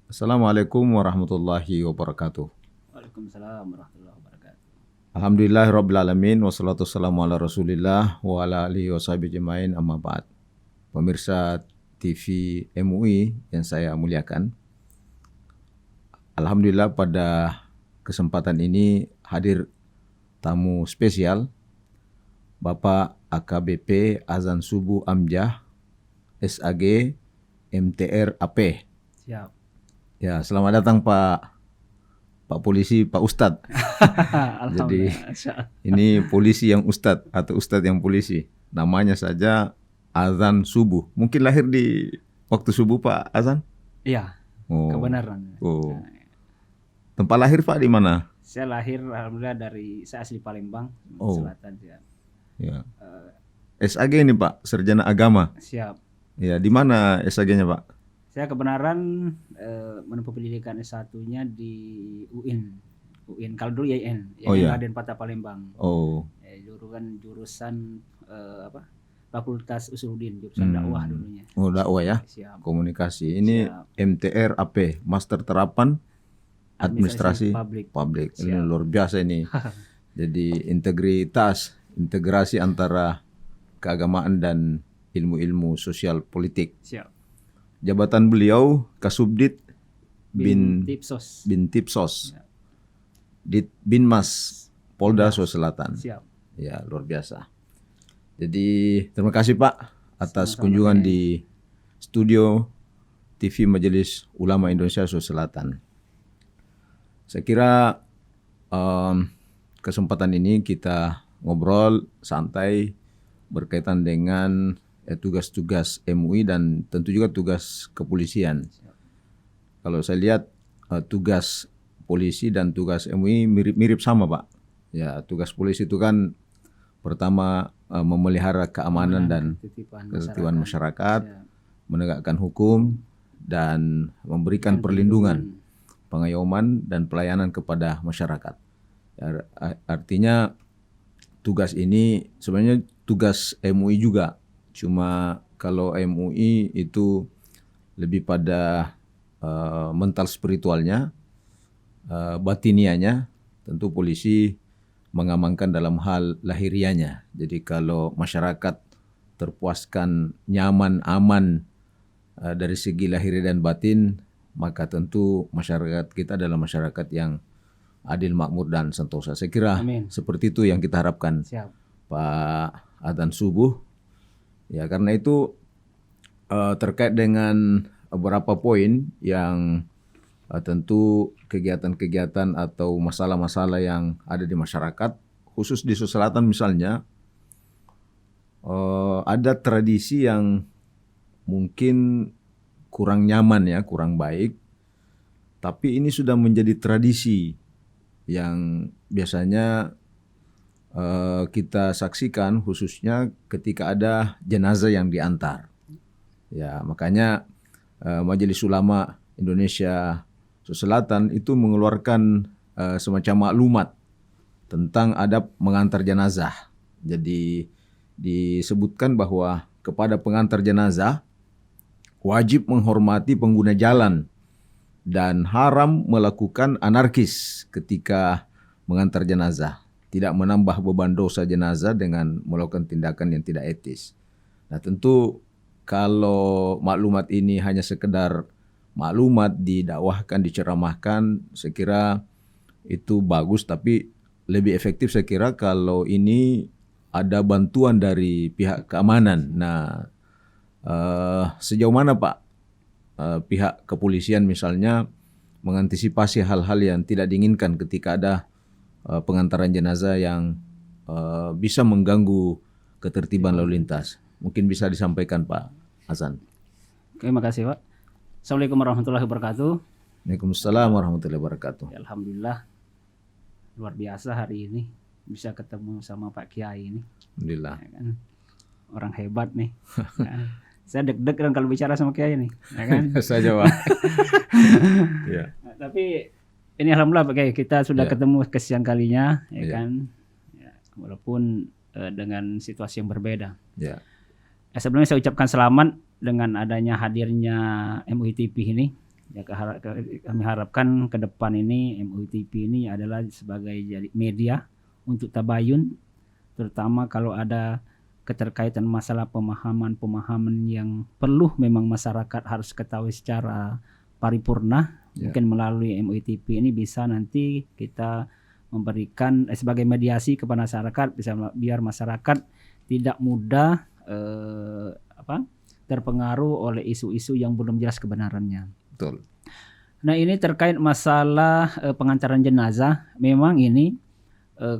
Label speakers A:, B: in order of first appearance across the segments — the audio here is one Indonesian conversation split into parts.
A: Assalamualaikum warahmatullahi wabarakatuh.
B: Waalaikumsalam warahmatullahi wabarakatuh.
A: Alhamdulillahirabbil alamin wassalatu wassalamu ala Rasulillah wa ala alihi washabihi ajmain amma ba'd. Pemirsa TV MUI yang saya muliakan. Alhamdulillah pada kesempatan ini hadir tamu spesial Bapak AKBP Azan Subuh Amjah SAG MTR AP.
B: Siap.
A: Ya, selamat datang Pak Polisi, Pak Ustadz. Jadi ini polisi yang Ustadz atau Ustadz yang polisi. Namanya saja Azan Subuh. Mungkin lahir di waktu subuh Pak Azan?
B: Iya, kebenaran.
A: Oh. Tempat lahir Pak di mana?
B: Saya lahir alhamdulillah saya asli Palembang, Selatan.
A: Ya. SAG ini Pak, Sarjana Agama.
B: Siap.
A: Ya, di mana SAG-nya Pak?
B: Saya kebenaran menempuh pendidikan S1-nya di UIN. Kalau dulu IAIN, Raden Patah Palembang. Dulu kan jurusan Fakultas Usuluddin, jurusan dakwah dulunya.
A: Oh, dakwah ya.
B: Siap.
A: Komunikasi. Ini siap. MTR AP, Master Terapan Administrasi Publik. Ini luar biasa ini. Jadi integrasi antara keagamaan dan ilmu-ilmu sosial politik.
B: Siap.
A: Jabatan beliau Kasubdit bin Tipsos. Ya. Dit Binmas Polda Sulawesi Selatan.
B: Siap.
A: Ya, luar biasa. Jadi terima kasih Pak atas kunjungan di studio TV Majelis Ulama Indonesia Sulawesi Selatan. Saya kira kesempatan ini kita ngobrol santai berkaitan dengan tugas-tugas MUI dan tentu juga tugas kepolisian. Kalau saya lihat tugas polisi dan tugas MUI mirip sama Pak. Ya, tugas polisi itu kan pertama memelihara keamanan dan ketertiban masyarakat, menegakkan hukum dan memberikan perlindungan, pengayoman dan pelayanan kepada masyarakat. Artinya tugas ini sebenarnya tugas MUI juga. Cuma kalau MUI itu lebih pada mental spiritualnya, batinianya, tentu polisi mengamankan dalam hal lahirianya. Jadi kalau masyarakat terpuaskan nyaman, aman dari segi lahir dan batin, maka tentu masyarakat kita adalah masyarakat yang adil, makmur dan sentosa. Saya kira seperti itu yang kita harapkan.
B: Siap.
A: Pak Azan Subuh. Ya, karena itu terkait dengan beberapa poin yang tentu kegiatan-kegiatan atau masalah-masalah yang ada di masyarakat, khusus di Sulawesi Selatan misalnya, ada tradisi yang mungkin kurang nyaman ya, kurang baik, tapi ini sudah menjadi tradisi yang biasanya kita saksikan khususnya ketika ada jenazah yang diantar. Ya, makanya Majelis Ulama Indonesia Sulawesi Selatan itu mengeluarkan semacam maklumat tentang adab mengantar jenazah. Jadi disebutkan bahwa kepada pengantar jenazah wajib menghormati pengguna jalan dan haram melakukan anarkis ketika mengantar jenazah. Tidak menambah beban dosa jenazah dengan melakukan tindakan yang tidak etis. Nah, tentu kalau maklumat ini hanya sekedar maklumat, didakwahkan, diceramahkan, saya kira itu bagus, tapi lebih efektif saya kira kalau ini ada bantuan dari pihak keamanan. Nah, sejauh mana Pak pihak kepolisian misalnya mengantisipasi hal-hal yang tidak diinginkan ketika ada pengantaran jenazah yang bisa mengganggu ketertiban lalu lintas? Mungkin bisa disampaikan Pak Azan.
B: Terima kasih Pak. Assalamualaikum warahmatullahi wabarakatuh.
A: Waalaikumsalam warahmatullahi wabarakatuh.
B: Ya, alhamdulillah luar biasa hari ini bisa ketemu sama Pak Kiai ini.
A: Alhamdulillah.
B: Ya kan? Orang hebat nih. Ya. Saya deg-degan kalau bicara sama Kiai nih. Ya kan?
A: Saja Pak. Ya.
B: Nah, tapi ini alhamdulillah Pak Kiai, kita sudah ketemu kesekian kalinya, ya kan. Ya, walaupun dengan situasi yang berbeda.
A: Ya.
B: Sebelumnya saya ucapkan selamat dengan adanya hadirnya MUI TV ini. Ya kami harapkan ke depan ini MUI TV ini adalah sebagai jadi media untuk tabayun, terutama kalau ada keterkaitan masalah pemahaman yang perlu memang masyarakat harus ketahui secara paripurna. Mungkin melalui MUI TV ini bisa nanti kita memberikan sebagai mediasi kepada masyarakat, bisa biar masyarakat tidak mudah terpengaruh oleh isu-isu yang belum jelas kebenarannya.
A: Betul.
B: Nah, ini terkait masalah pengantaran jenazah. Memang ini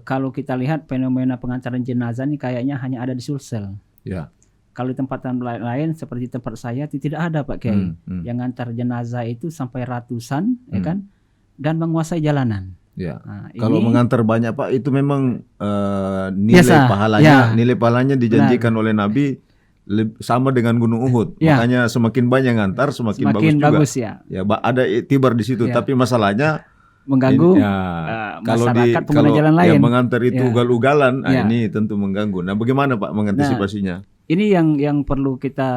B: kalau kita lihat fenomena pengantaran jenazah ini kayaknya hanya ada di Sulsel.
A: Ya.
B: Kalau di tempat lain seperti tempat saya tidak ada Pak Kiai. Yang ngantar jenazah itu sampai ratusan, ya kan? Dan menguasai jalanan.
A: Ya. Nah, kalau mengantar banyak Pak itu memang nilai
B: biasa,
A: pahalanya, nilai pahalanya dijanjikan oleh Nabi sama dengan Gunung Uhud. Makanya semakin banyak ngantar semakin bagus juga. Ya, ada iktibar di situ, tapi masalahnya
B: mengganggu
A: masyarakat pengguna jalan lain. Yang mengantar itu ugal-ugalan, ini tentu mengganggu. Nah, bagaimana Pak mengantisipasinya?
B: Ini yang perlu kita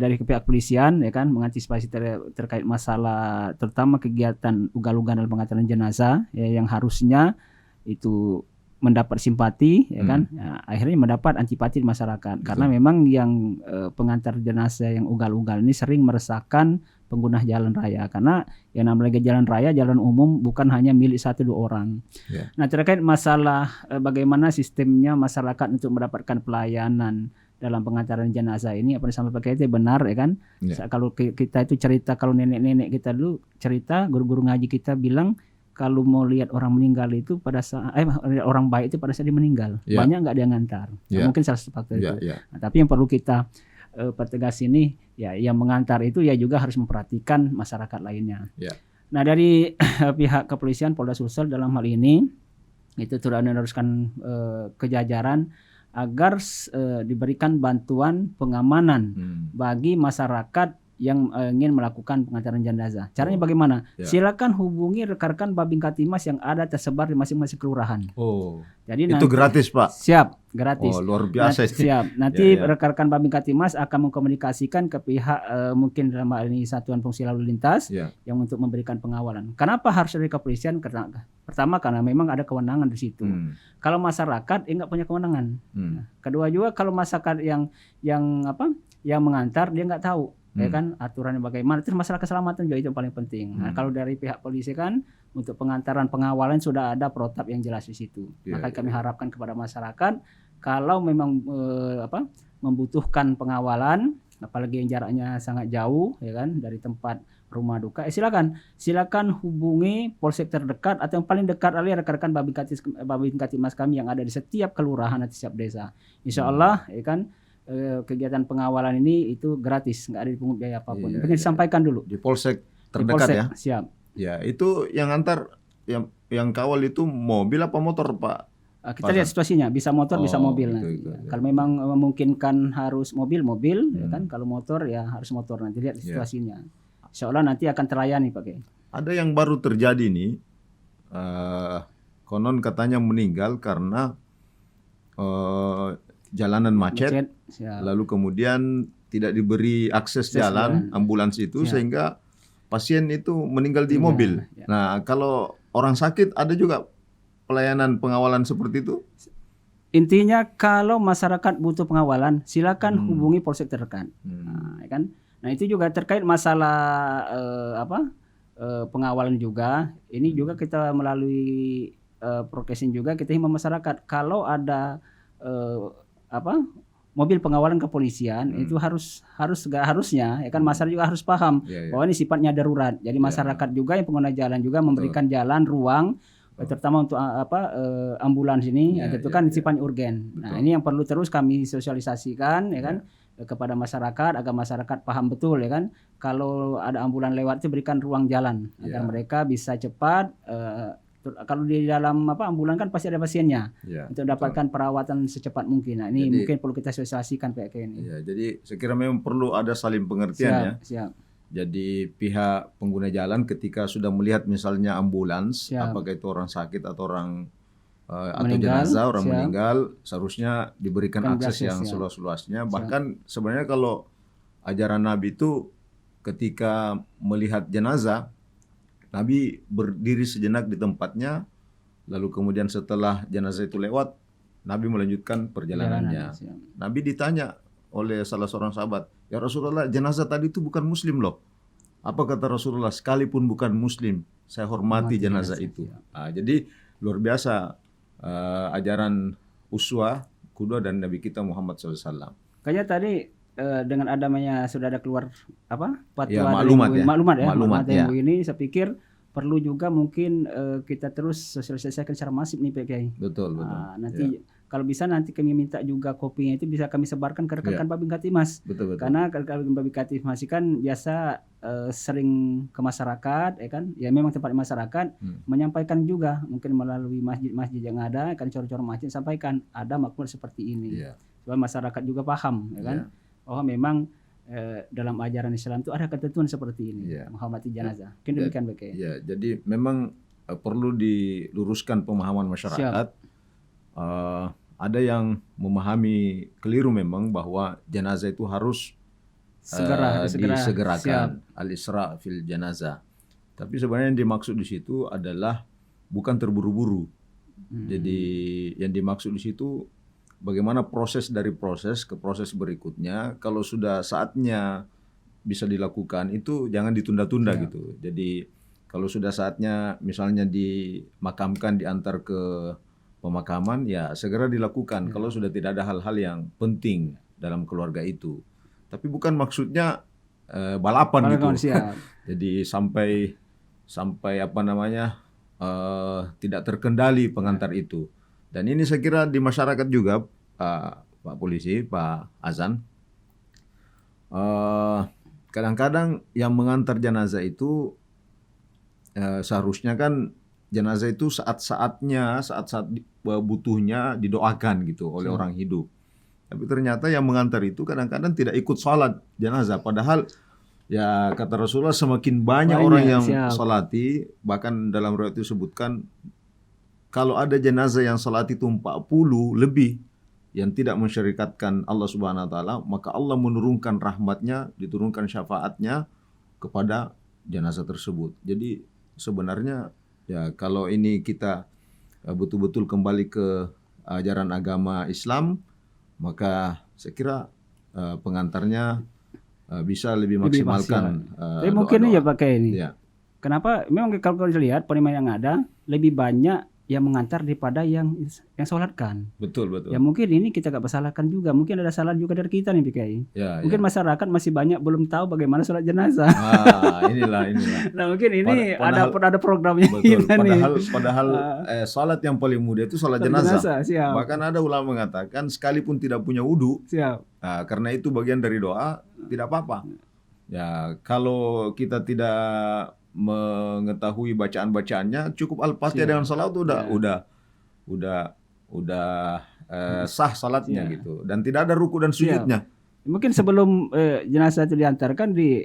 B: dari pihak kepolisian, ya kan, mengantisipasi terkait masalah terutama kegiatan ugal-ugalan dalam pengantaran jenazah, ya, yang harusnya itu mendapat simpati, ya kan, akhirnya mendapat antipati di masyarakat. Karena memang yang pengantar jenazah yang ugal-ugal ini sering meresahkan pengguna jalan raya, karena yang namanya jalan raya, jalan umum bukan hanya milik 1-2 orang. Nah, terkait masalah bagaimana sistemnya masyarakat untuk mendapatkan pelayanan dalam pengantaran jenazah ini, apa yang disampaikan Pak Kiai itu benar, ya kan. Kalau kita itu cerita, kalau nenek-nenek kita dulu cerita, guru-guru ngaji kita bilang kalau mau lihat orang meninggal itu pada saat orang baik itu pada saat dia meninggal, banyak nggak dia ngantar. Nah, mungkin salah satu faktor itu. Nah, tapi yang perlu kita pertegas ini, ya, yang mengantar itu ya juga harus memperhatikan masyarakat lainnya. Nah, dari pihak kepolisian Polda Sulsel dalam hal ini itu sudah meneruskan kejajaran agar diberikan bantuan pengamanan bagi masyarakat yang ingin melakukan pengantaran jenazah. Caranya bagaimana? Silakan hubungi rekan-rekan Babin Katimas yang ada tersebar di masing-masing kelurahan. Jadi
A: itu nanti, gratis Pak?
B: Siap, gratis.
A: Luar biasa.
B: Siap. Nanti rekan-rekan Babin Katimas akan mengkomunikasikan ke pihak mungkin dalam hal ini Satuan Fungsi Lalu Lintas yang untuk memberikan pengawalan. Kenapa harus dari kepolisian? Pertama karena memang ada kewenangan di situ. Kalau masyarakat nggak punya kewenangan. Kedua juga kalau masyarakat yang mengantar dia nggak tahu. Ya kan, aturannya bagaimana, terus masalah keselamatan juga itu yang paling penting. Nah, kalau dari pihak polisi kan untuk pengantaran pengawalan sudah ada protap yang jelas di situ. Maka kami harapkan kepada masyarakat kalau memang membutuhkan pengawalan, apalagi yang jaraknya sangat jauh, ya kan, dari tempat rumah duka, silakan hubungi polsek terdekat atau yang paling dekat adalah rekan-rekan Babin Katimas kami yang ada di setiap kelurahan atau setiap desa. Insya Allah, ya kan, kegiatan pengawalan ini itu gratis, nggak ada dipungut biaya apapun. Mungkin disampaikan dulu
A: di polsek terdekat, ya.
B: Siap.
A: Ya, itu yang antar yang kawal itu mobil apa motor Pak?
B: Kita lihat situasinya, bisa motor bisa mobil nanti. Kalau memang memungkinkan harus mobil, ya kan. Kalau motor ya harus motor, nanti lihat situasinya. Insya Allah nanti akan terlayani Pak Kiai.
A: Ada yang baru terjadi nih, konon katanya meninggal karena jalanan macet. Lalu kemudian tidak diberi akses jalan ambulans itu sehingga pasien itu meninggal di mobil. Nah, kalau orang sakit ada juga pelayanan pengawalan seperti itu?
B: Intinya kalau masyarakat butuh pengawalan, silakan hubungi polsek terdekat. Nah, kan? Nah, itu juga terkait masalah pengawalan juga. Ini juga kita melalui prokesing juga kita himbau masyarakat kalau ada mobil pengawalan kepolisian itu harusnya, ya kan, masyarakat juga harus paham bahwa ini sifatnya darurat. Jadi masyarakat juga yang pengguna jalan juga memberikan jalan ruang, terutama untuk ambulans ini, itu kan sifatnya urgen. Nah, ini yang perlu terus kami sosialisasikan, ya kan, kepada masyarakat agar masyarakat paham betul, ya kan, kalau ada ambulans lewat itu berikan ruang jalan agar mereka bisa cepat. Kalau di dalam ambulan kan pasti ada pasiennya untuk dapatkan perawatan secepat mungkin. Nah, ini jadi, mungkin perlu kita sosialisasikan kayak ini.
A: Ya, jadi saya kira memang perlu ada saling pengertian.
B: Siap.
A: Jadi pihak pengguna jalan ketika sudah melihat misalnya ambulans, apakah itu orang sakit atau orang atau jenazah orang meninggal, seharusnya diberikan akses yang seluas-luasnya. Bahkan sebenarnya kalau ajaran Nabi itu ketika melihat jenazah, Nabi berdiri sejenak di tempatnya, lalu kemudian setelah jenazah itu lewat, Nabi melanjutkan perjalanannya. Nabi ditanya oleh salah seorang sahabat, "Ya Rasulullah, jenazah tadi itu bukan muslim loh." Apa kata Rasulullah? "Sekalipun bukan muslim, saya hormati jenazah itu." Jadi luar biasa ajaran uswah, qudwah dan Nabi kita Muhammad SAW.
B: Kayaknya tadi dengan adanya sudah ada keluar fatwa
A: ya, maklumat
B: ya. Ini saya pikir perlu juga mungkin kita terus sosialisasikan secara masif nih Pak Kiai.
A: Betul.
B: Nanti kalau bisa nanti kami minta juga kopinya itu bisa kami sebarkan ke rekan-rekan Babin Katimas.
A: Betul.
B: Karena rekan Babin Katimas kan biasa sering ke masyarakat, ya kan? Ya memang tempat masyarakat menyampaikan juga mungkin melalui masjid-masjid yang ada, kan cor-cor masjid sampaikan ada maklumat seperti ini. Supaya masyarakat juga paham, ya kan? Oh memang dalam ajaran Islam itu ada ketentuan seperti ini, menghormati jenazah. Mungkin demikian Pak Kiai.
A: Ya, jadi memang perlu diluruskan pemahaman masyarakat. Ada yang memahami keliru memang bahwa jenazah itu harus disegerakan, al-isra fil jenazah. Tapi sebenarnya yang dimaksud di situ adalah bukan terburu-buru. Jadi yang dimaksud di situ bagaimana proses dari proses ke proses berikutnya. Kalau sudah saatnya bisa dilakukan itu jangan ditunda-tunda gitu. Jadi kalau sudah saatnya misalnya dimakamkan, diantar ke pemakaman, ya segera dilakukan kalau sudah tidak ada hal-hal yang penting dalam keluarga itu. Tapi bukan maksudnya balapan gitu. Jadi sampai tidak terkendali pengantar itu. Dan ini saya kira di masyarakat juga, Pak Polisi, Pak Azan, kadang-kadang yang mengantar jenazah itu seharusnya kan jenazah itu saat butuhnya didoakan gitu oleh orang hidup. Tapi ternyata yang mengantar itu kadang-kadang tidak ikut sholat jenazah. Padahal ya kata Rasulullah semakin banyak orang yang sholati, bahkan dalam riwayat itu disebutkan kalau ada jenazah yang salat itu 40 lebih yang tidak mensyarikatkan Allah Subhanahu wa taala, maka Allah menurunkan rahmatnya, diturunkan syafaatnya kepada jenazah tersebut. Jadi sebenarnya ya kalau ini kita betul-betul kembali ke ajaran agama Islam, maka saya kira pengantarnya bisa lebih maksimalkan
B: tapi mungkin ya pakai ini. Kenapa? Memang kalau dilihat penerimaan yang ada lebih banyak yang mengantar daripada yang sholatkan.
A: Betul.
B: Ya mungkin ini kita gak bersalahkan juga. Mungkin ada salah juga dari kita nih PKI. Mungkin masyarakat masih banyak belum tahu bagaimana sholat jenazah.
A: Inilah.
B: Nah mungkin ini ada programnya.
A: Betul. Padahal sholat yang paling mudah itu sholat jenazah. Bahkan ada ulama mengatakan sekalipun tidak punya wudu, karena itu bagian dari doa, tidak apa-apa. Ya kalau kita tidak mengetahui bacaan-bacaannya, cukup Al-Fatihah dengan salat itu udah sah salatnya gitu, dan tidak ada ruku dan sujudnya.
B: Mungkin sebelum jenazah itu diantarkan di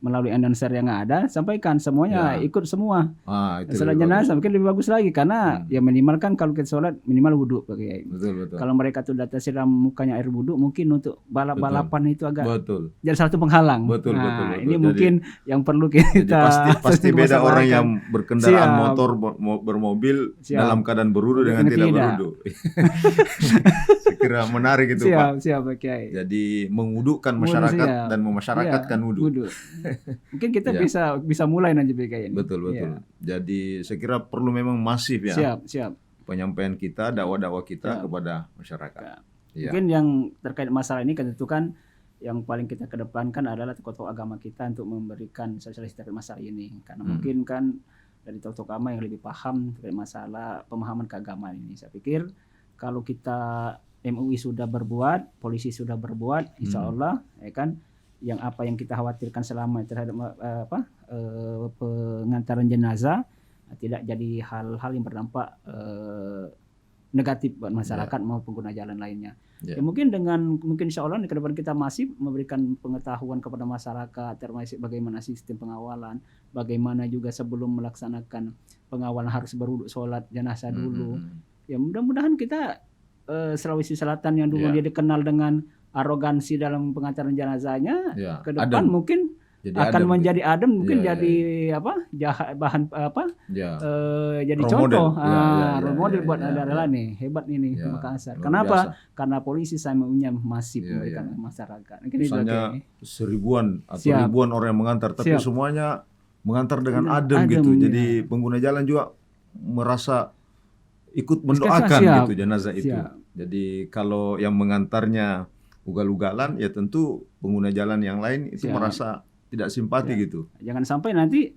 B: melalui announcer yang ada, sampaikan semuanya ikut semua. Salat jenazah mungkin lebih bagus lagi karena ya minimal kan kalau kita sholat minimal wudhu pakai.
A: Betul.
B: Kalau mereka tuh datang siram mukanya air wudhu, mungkin untuk balapan itu agak jadi satu penghalang.
A: Betul.
B: Ini jadi, mungkin yang perlu kita
A: pasti beda orang yang berkendaraan motor bermobil dalam keadaan berwudhu dengan tidak berwudhu. Saya kira menarik itu Pak. Jadi mengwudukan masyarakat dan memasyarakatkan wudu.
B: Mungkin kita bisa mulai nanti PKI ini.
A: Betul. Jadi saya kira perlu memang masif ya.
B: Siap.
A: Penyampaian kita, dakwah-dakwah kita kepada masyarakat.
B: Mungkin yang terkait masalah ini ketentukan yang paling kita kedepankan adalah tokoh agama kita untuk memberikan sosialisasi terkait masalah ini. Karena mungkin kan dari tokoh agama yang lebih paham terkait masalah pemahaman keagamaan ini. Saya pikir kalau kita MUI sudah berbuat, polisi sudah berbuat, insya Allah, ya kan, yang apa yang kita khawatirkan selama terhadap pengantaran jenazah tidak jadi hal-hal yang berdampak negatif buat masyarakat maupun pengguna jalan lainnya. Ya mungkin insya Allah ke depan kita masih memberikan pengetahuan kepada masyarakat termasuk bagaimana sistem pengawalan, bagaimana juga sebelum melaksanakan pengawalan harus berwudhu sholat jenazah dulu. Ya mudah-mudahan kita Sulawesi Selatan yang dulu dia dikenal dengan arogansi dalam pengantaran jenazahnya,
A: Ya,
B: ke depan
A: adem.
B: mungkin
A: Jadi
B: akan
A: adem
B: menjadi
A: gitu.
B: adem, mungkin
A: Ya,
B: jadi
A: ya,
B: apa bahan apa
A: ya.
B: jadi
A: Role
B: contoh,
A: model. Ya,
B: role
A: ya,
B: model
A: ya,
B: buat
A: ya,
B: daerah
A: ya,
B: lain nih, hebat ini
A: ya.
B: Makassar.
A: Luar
B: Kenapa?
A: biasa.
B: Karena polisi SAMU-nya masif
A: Ya,
B: memberikan
A: ya.
B: masyarakat. Mungkin itu
A: Misalnya seribuan atau
B: Siap.
A: ribuan orang yang mengantar, tapi
B: Siap.
A: semuanya mengantar dengan
B: Adem,
A: adem gitu.
B: ya.
A: Jadi pengguna jalan juga merasa ikut
B: Siap.
A: mendoakan gitu jenazah itu.
B: Siap.
A: Jadi kalau yang mengantarnya ugal-ugalan, ya tentu pengguna jalan yang lain itu
B: Siap.
A: merasa tidak simpati gitu.
B: Jangan sampai nanti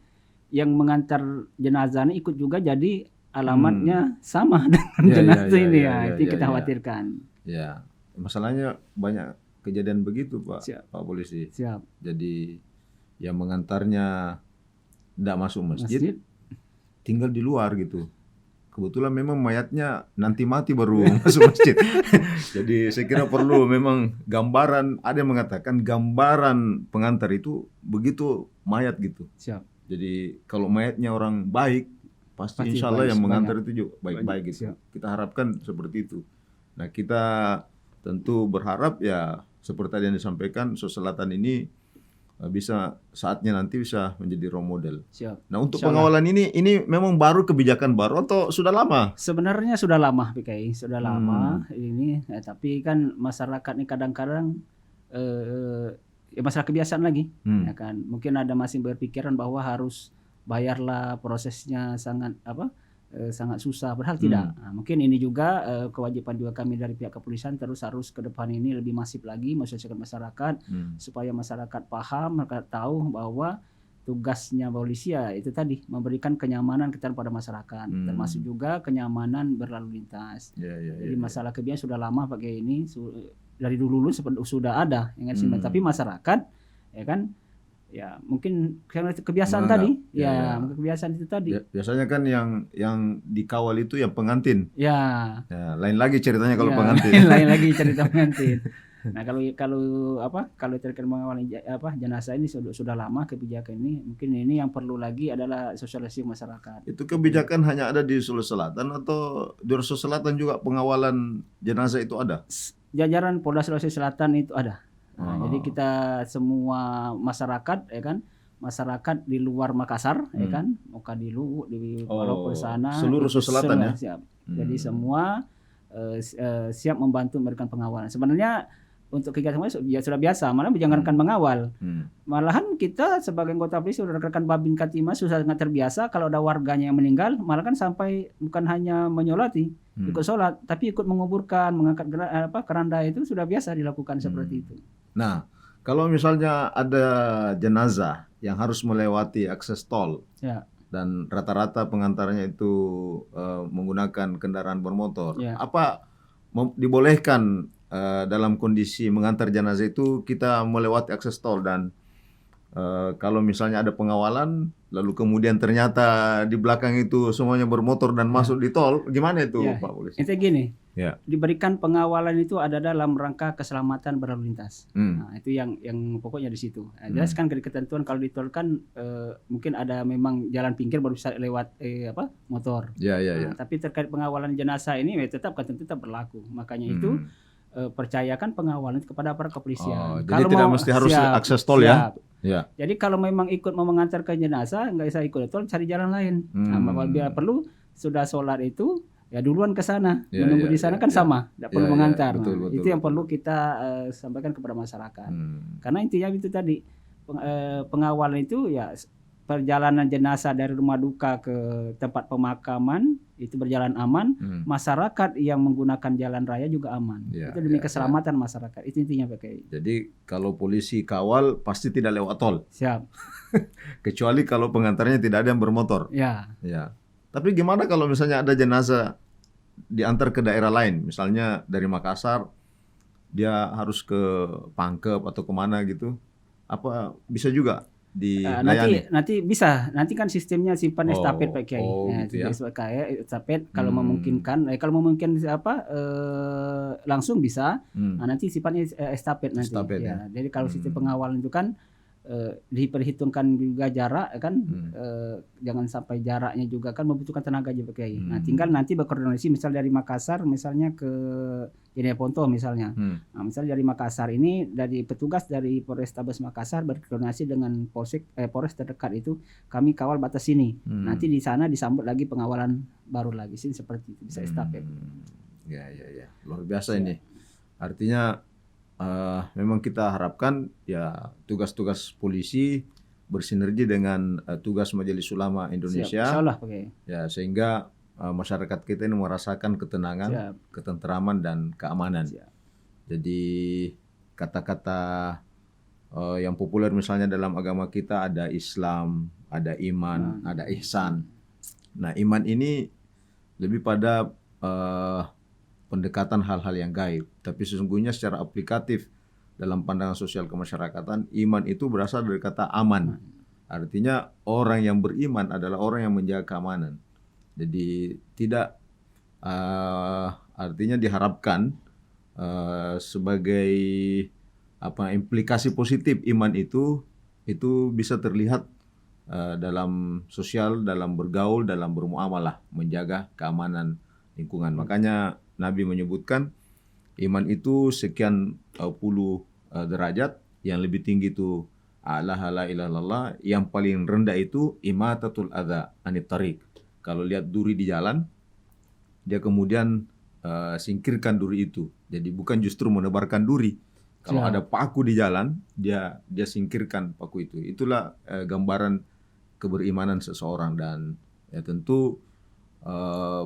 B: yang mengantar jenazahnya ikut juga jadi alamatnya sama dengan jenazah ini itu kita khawatirkan.
A: Ya, masalahnya banyak kejadian begitu Pak,
B: Siap.
A: Pak Polisi.
B: Siap.
A: Jadi yang mengantarnya tidak masuk masjid, tinggal di luar gitu. Kebetulan memang mayatnya nanti mati baru masuk masjid. Jadi saya kira perlu memang gambaran, ada yang mengatakan gambaran pengantar itu begitu mayat gitu.
B: Siap.
A: Jadi kalau mayatnya orang baik, pasti insya Allah yang mengantar itu juga baik-baik gitu.
B: Siap.
A: Kita harapkan seperti itu. Nah kita tentu berharap ya seperti tadi yang disampaikan, Sulawesi Selatan ini bisa saatnya nanti bisa menjadi role model.
B: Siap.
A: Nah untuk pengawalan ini memang baru kebijakan baru atau sudah lama?
B: Sebenarnya sudah lama PKI, sudah lama ini. Tapi kan masyarakat ini kadang-kadang ya masalah kebiasaan lagi, ya kan. Mungkin ada masih berpikiran bahwa harus bayarlah, prosesnya sangat sangat susah, padahal tidak. Nah, mungkin ini juga kewajiban juga kami dari pihak kepolisian terus harus ke depan ini lebih masif lagi mensosialisasikan masyarakat supaya masyarakat paham, mereka tahu bahwa tugasnya polisi ya itu tadi memberikan kenyamanan kepada masyarakat, termasuk juga kenyamanan berlalu lintas. Jadi masalah kebiasaan sudah lama pakai ini, dari dulu sudah ada, tapi masyarakat ya kan. Ya mungkin kebiasaan tadi, mungkin kebiasaan itu tadi.
A: Biasanya kan yang dikawal itu yang pengantin.
B: Ya.
A: Lain lagi ceritanya kalau pengantin.
B: Lain lagi cerita pengantin. Nah kalau terkait mengawal jenazah ini sudah lama kebijakan ini. Mungkin ini yang perlu lagi adalah sosialisasi masyarakat.
A: Itu kebijakan hanya ada di Sulawesi Selatan atau di Sulawesi Selatan juga pengawalan jenazah itu ada?
B: Jajaran Polda Sulawesi Selatan itu ada. Nah, jadi kita semua masyarakat ya kan, masyarakat di luar Makassar ya kan, muka di walaupun sana
A: seluruh Sulawesi Selatan ya.
B: Siap. Jadi semua siap membantu memberikan pengawalan. Sebenarnya untuk kegiatan ya sudah biasa, malah jangankan mengawal. Malahan kita sebagai anggota polisi rekan Babin Katima sudah sangat terbiasa kalau ada warganya yang meninggal, malah kan sampai bukan hanya menyolati, ikut sholat, tapi ikut menguburkan, mengangkat keranda, itu sudah biasa dilakukan seperti itu.
A: Nah, kalau misalnya ada jenazah yang harus melewati akses tol dan rata-rata pengantarnya itu menggunakan kendaraan bermotor, apa dibolehkan dalam kondisi mengantar jenazah itu kita melewati akses tol dan kalau misalnya ada pengawalan lalu kemudian ternyata di belakang itu semuanya bermotor dan masuk di tol, gimana itu Pak Polisi?
B: Itu gini. Diberikan pengawalan itu ada dalam rangka keselamatan berlalu lintas. Nah, itu yang pokoknya di situ. Jelas kan ketentuan kalau di tol kan mungkin ada memang jalan pinggir baru bisa lewat motor. Tapi terkait pengawalan jenazah ini tetap berlaku. Makanya itu percayakan pengawalan kepada para kepolisian.
A: Jadi tidak mesti harus akses tol ya?
B: Jadi kalau memang ikut mau mengantarkan jenazah nggak bisa ikut tol, cari jalan lain. Nah, bila perlu sudah sholat itu ya duluan ke sana, menunggu di sana kan sama, tidak perlu mengantar. Betul, itu yang perlu kita sampaikan kepada masyarakat. Karena intinya itu tadi pengawalan itu ya perjalanan jenazah dari rumah duka ke tempat pemakaman itu berjalan aman, masyarakat yang menggunakan jalan raya juga aman. Itu demi keselamatan masyarakat. Itu intinya PKI.
A: Jadi kalau polisi kawal pasti tidak lewat tol.
B: Siap.
A: Kecuali kalau pengantarnya tidak ada yang bermotor.
B: Ya.
A: Tapi gimana kalau misalnya ada jenazah diantar ke daerah lain, misalnya dari Makassar, dia harus ke Pangkep atau kemana gitu, apa bisa juga dilayani?
B: Nanti bisa, nanti kan sistemnya simpan estafet PKI.
A: Gitu ya.
B: Estafet kalau memungkinkan, kalau memungkinkan langsung bisa, nanti sifatnya estafet nanti. Jadi kalau sistem pengawalan itu kan diperhitungkan juga jarak kan, jangan sampai jaraknya juga kan membutuhkan tenaga juga PKI. Nah tinggal nanti berkoordinasi misal dari Makassar misalnya ke Ini contoh misalnya. Nah, misalnya dari Makassar ini, dari petugas dari Polrestabes Makassar berkoordinasi dengan Polres terdekat itu, kami kawal batas sini. Nanti di sana disambut lagi pengawalan baru lagi sih, seperti itu, bisa estafet.
A: Ya, luar biasa ini. Artinya memang kita harapkan ya tugas-tugas polisi bersinergi dengan tugas Majelis Ulama Indonesia.
B: Insyaallah,
A: ya, sehingga masyarakat kita ini merasakan ketenangan, ketentraman dan keamanan. Jadi kata-kata yang populer misalnya dalam agama kita ada Islam, ada iman, ada ihsan. Nah, iman ini lebih pada pendekatan hal-hal yang gaib, tapi sesungguhnya secara aplikatif dalam pandangan sosial kemasyarakatan, iman itu berasal dari kata aman. Artinya orang yang beriman adalah orang yang menjaga keamanan. Jadi tidak artinya diharapkan sebagai implikasi positif iman itu bisa terlihat dalam sosial, dalam bergaul, dalam bermuamalah, menjaga keamanan lingkungan. Makanya Nabi menyebutkan iman itu sekian puluh derajat, yang lebih tinggi itu a'la la ilaha illallah, yang paling rendah itu imatatul adza anit tariq. Kalau lihat duri di jalan, dia kemudian singkirkan duri itu. Jadi bukan justru menebarkan duri. Kalau ada paku di jalan, dia singkirkan paku itu. Itulah gambaran keberimanan seseorang. Dan ya tentu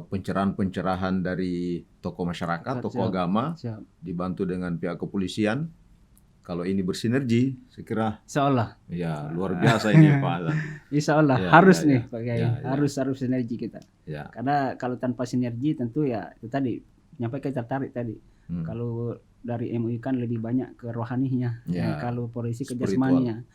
A: pencerahan-pencerahan dari tokoh masyarakat, tokoh agama, dibantu dengan pihak kepolisian. Kalau ini bersinergi, saya kira
B: insyaallah
A: ya luar biasa ini Pak Azan.
B: Insyaallah harus nih Pak Kiai, harus sinergi kita. Karena kalau tanpa sinergi tentu ya itu tadi, nyampe kita tertarik tadi. Kalau dari MUI kan lebih banyak ke rohaninya, kalau polisi ke jasmaninya.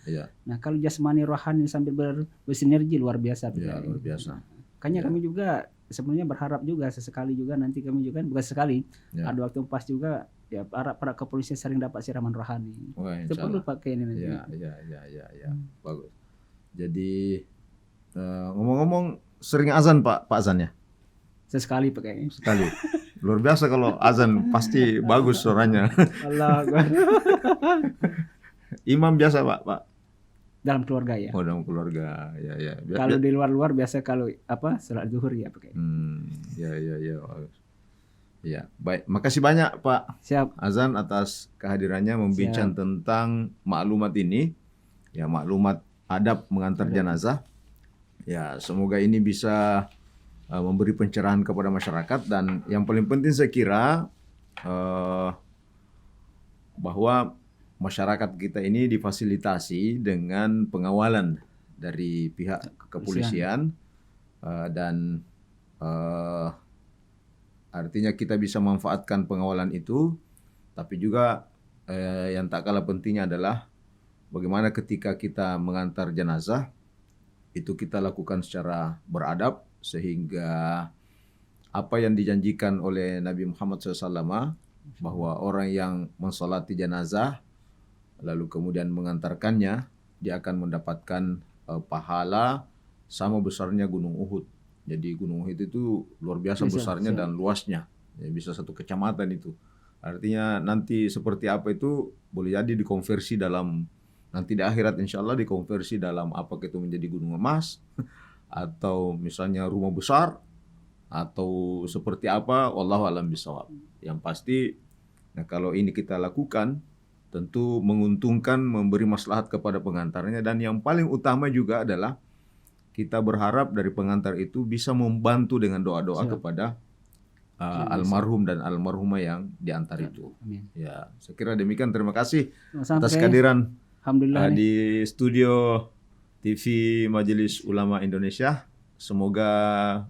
B: Nah, kalau jasmani rohani sambil bersinergi luar biasa.
A: Luar biasa.
B: Makanya kami juga sebenarnya berharap juga sesekali juga nanti kami juga bukan sekali, ada waktu pas juga ya para kepolisian sering dapat siraman rohani. Itu perlu pakai ini nanti.
A: Ya. Bagus. Jadi ngomong-ngomong, sering azan Pak Azan ya?
B: Sesekali pakai.
A: Sekali. Luar biasa kalau azan, pasti bagus suaranya.
B: Allah Akbar.
A: Imam biasa Pak?
B: Dalam keluarga ya.
A: Oh, dalam keluarga. Ya.
B: Kalau di luar biasa kalau salat zuhur ya pakai.
A: Ya. Ya, baik. Makasih banyak Pak Azan atas kehadirannya membincang tentang maklumat ini. Ya, maklumat adab mengantar jenazah. Ya, semoga ini bisa memberi pencerahan kepada masyarakat, dan yang paling penting saya kira bahwa masyarakat kita ini difasilitasi dengan pengawalan dari pihak kepolisian dan artinya kita bisa manfaatkan pengawalan itu, tapi juga yang tak kalah pentingnya adalah bagaimana ketika kita mengantar jenazah itu kita lakukan secara beradab, sehingga apa yang dijanjikan oleh Nabi Muhammad SAW bahwa orang yang mensolati jenazah lalu kemudian mengantarkannya, dia akan mendapatkan pahala sama besarnya Gunung Uhud. Jadi Gunung Uhud itu luar biasa besarnya dan luasnya, ya, bisa satu kecamatan itu. Artinya nanti seperti apa itu boleh jadi dikonversi dalam, nanti di akhirat insya Allah dikonversi dalam apa itu menjadi gunung emas, atau misalnya rumah besar, atau seperti apa, wallahu a'lam bishawab. Yang pasti, nah kalau ini kita lakukan, tentu menguntungkan, memberi maslahat kepada pengantarnya, dan yang paling utama juga adalah kita berharap dari pengantar itu bisa membantu dengan doa-doa kepada almarhum dan almarhumah yang diantar itu. Amin. Ya, saya kira demikian. Terima kasih atas kehadiran di studio TV Majelis Ulama Indonesia. Semoga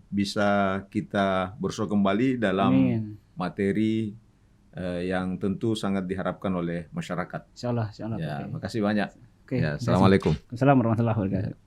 A: bisa kita bersua kembali dalam materi yang tentu sangat diharapkan oleh masyarakat.
B: Insyaallah.
A: Ya, makasih banyak.
B: Ya,
A: Assalamualaikum.
B: Assalamualaikum warahmatullahi wabarakatuh.